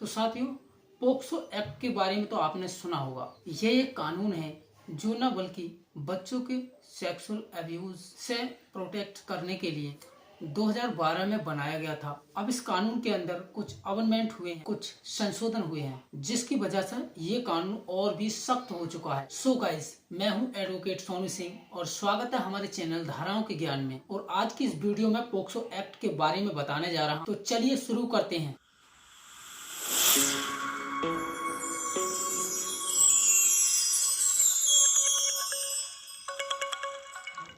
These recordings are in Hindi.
तो साथियों, पोक्सो एक्ट के बारे में तो आपने सुना होगा। ये एक कानून है जो न बल्कि बच्चों के सेक्सुअल अब्यूज से प्रोटेक्ट करने के लिए 2012 में बनाया गया था। अब इस कानून के अंदर कुछ अमेंडमेंट हुए हैं, कुछ संशोधन हुए हैं, जिसकी वजह से ये कानून और भी सख्त हो चुका है। सो गाइस, मैं हूं एडवोकेट सोनू सिंह और स्वागत है हमारे चैनल धाराओं के ज्ञान में। और आज की इस वीडियो में पोक्सो एक्ट के बारे में बताने जा रहा हूं। तो चलिए शुरू करते हैं।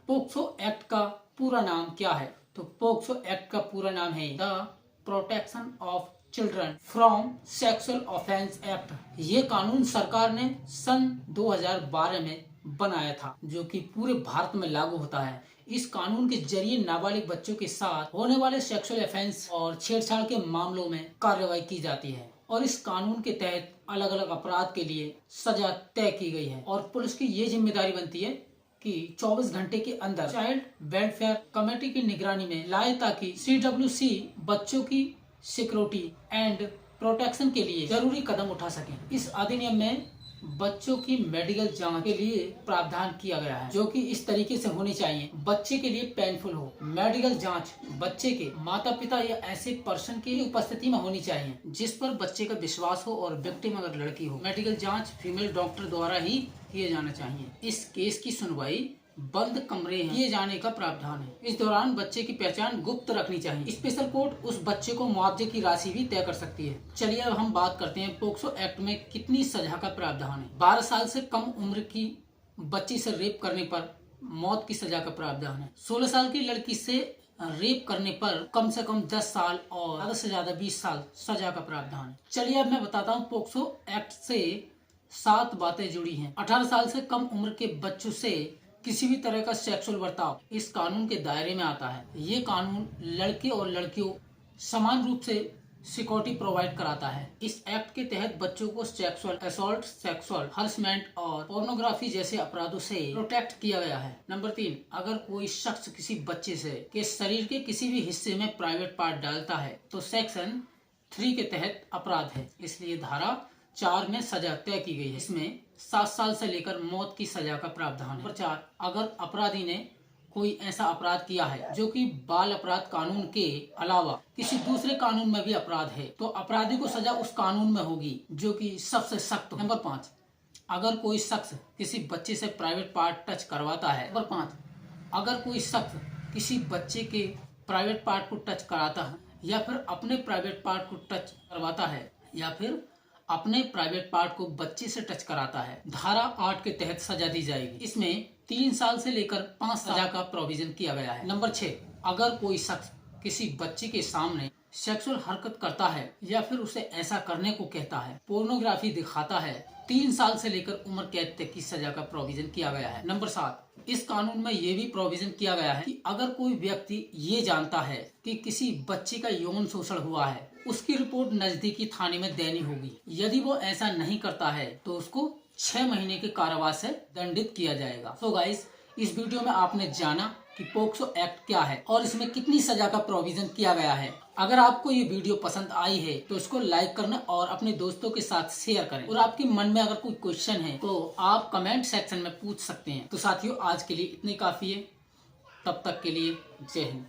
पोक्सो एक्ट का पूरा नाम क्या है? तो पोक्सो एक्ट का पूरा नाम है the protection of children from sexual offence act. ये कानून सरकार ने सन 2012 में बनाया था, जो कि पूरे भारत में लागू होता है। इस कानून के जरिए नाबालिग बच्चों के साथ होने वाले सेक्सुअल ऑफेंस और छेड़छाड़ के मामलों में कार्रवाई की जाती है। और इस कानून के तहत अलग अलग अपराध के लिए सजा तय की गई है और पुलिस की ये जिम्मेदारी बनती है कि 24 घंटे के अंदर चाइल्ड वेलफेयर कमेटी की निगरानी में लाए, ताकि CWC बच्चों की सिक्योरिटी एंड प्रोटेक्शन के लिए जरूरी कदम उठा सके। इस अधिनियम में बच्चों की मेडिकल जांच के लिए प्रावधान किया गया है, जो कि इस तरीके से होनी चाहिए। बच्चे के लिए पेनफुल हो। मेडिकल जांच बच्चे के माता पिता या ऐसे पर्सन की उपस्थिति में होनी चाहिए जिस पर बच्चे का विश्वास हो, और विक्टिम अगर लड़की हो, मेडिकल जांच फीमेल डॉक्टर द्वारा ही किए जाना चाहिए। इस केस की सुनवाई बंद कमरे में किए जाने का प्रावधान है। इस दौरान बच्चे की पहचान गुप्त रखनी चाहिए। स्पेशल कोर्ट उस बच्चे को मुआवजे की राशि भी तय कर सकती है। चलिए अब हम बात करते हैं पोक्सो एक्ट में कितनी सजा का प्रावधान है। 12 साल से कम उम्र की बच्ची से रेप करने पर मौत की सजा का प्रावधान है। 16 साल की लड़की से रेप करने पर कम से कम 10 साल और ज्यादा से ज्यादा 20 साल सजा का प्रावधान है। चलिए अब मैं बताता हूँ पोक्सो एक्ट से 7 बातें जुड़ी हैं। 18 साल से कम उम्र के बच्चों से किसी भी तरह का सेक्सुअल बर्ताव इस कानून के दायरे में आता है। ये कानून लड़के और लड़कियों समान रूप से सिक्योरिटी प्रोवाइड कराता है। इस एक्ट के तहत बच्चों को सेक्सुअल असॉल्ट, सेक्सुअल हरासमेंट और पोर्नोग्राफी जैसे अपराधों से प्रोटेक्ट किया गया है। नंबर 3, अगर कोई शख्स किसी बच्चे से के शरीर के किसी भी हिस्से में प्राइवेट पार्ट डालता है तो सेक्शन 3 के तहत अपराध है, इसलिए धारा 4 में सजा तय की गई है। इसमें 7 साल से लेकर मौत की सजा का प्रावधान है। नंबर 4, अगर अपराधी ने कोई ऐसा अपराध किया है जो कि बाल अपराध कानून के अलावा किसी दूसरे कानून में भी अपराध है, तो अपराधी को सजा उस कानून में होगी जो कि सबसे सख्त हो। नंबर 5, अगर कोई शख्स किसी बच्चे से प्राइवेट पार्ट टच करवाता है। नंबर 5, अगर कोई शख्स किसी बच्चे के प्राइवेट पार्ट को टच कराता है या फिर अपने प्राइवेट पार्ट को टच करवाता है या फिर अपने प्राइवेट पार्ट को बच्चे से टच कराता है, धारा 8 के तहत सजा दी जाएगी। इसमें 3 साल से लेकर 5 सजा का प्रोविजन किया गया है। नंबर 6, अगर कोई शख्स किसी बच्चे के सामने सेक्सुअल हरकत करता है या फिर उसे ऐसा करने को कहता है, पोर्नोग्राफी दिखाता है, 3 साल से लेकर उम्र कैद तक की सजा का प्रोविजन किया गया है। नंबर 7, इस कानून में ये भी प्रोविजन किया गया है कि अगर कोई व्यक्ति ये जानता है कि किसी बच्चे का यौन शोषण हुआ है, उसकी रिपोर्ट नजदीकी थाने में देनी होगी। यदि वो ऐसा नहीं करता है तो उसको 6 महीने के कारावास से दंडित किया जाएगा। सो गाइस, इस वीडियो में आपने जाना कि पोक्सो एक्ट क्या है और इसमें कितनी सजा का प्रोविजन किया गया है। अगर आपको ये वीडियो पसंद आई है तो इसको लाइक करना और अपने दोस्तों के साथ शेयर करें। और आपके मन में अगर कोई क्वेश्चन है तो आप कमेंट सेक्शन में पूछ सकते हैं। तो साथियों, आज के लिए इतने काफी है। तब तक के लिए जय हिंद।